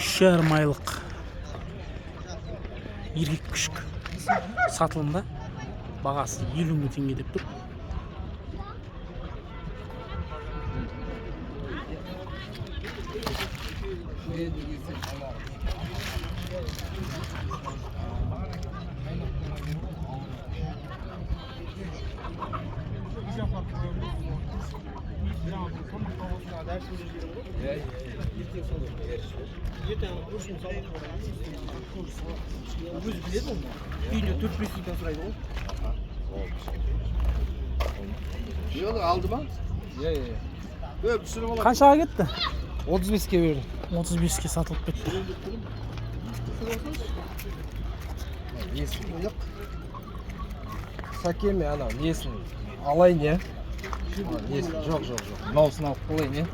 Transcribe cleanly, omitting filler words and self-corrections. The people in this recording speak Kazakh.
3,5 айлық еркек күшік сатылымда. Бағасы 50 мың теңге деп тұр. Өзі біледі оны. Үйінде 4-5 үйден сұрайды ғой. Yok aldı mı? Böyle bir sürü var. Қаншаға кетті? 35-ке бердім. 35-ке сатылып кетті. Несін yok. Сәкеме анау несін алайын, я? Несін жоқ. Мынаусын алып қылайын, я?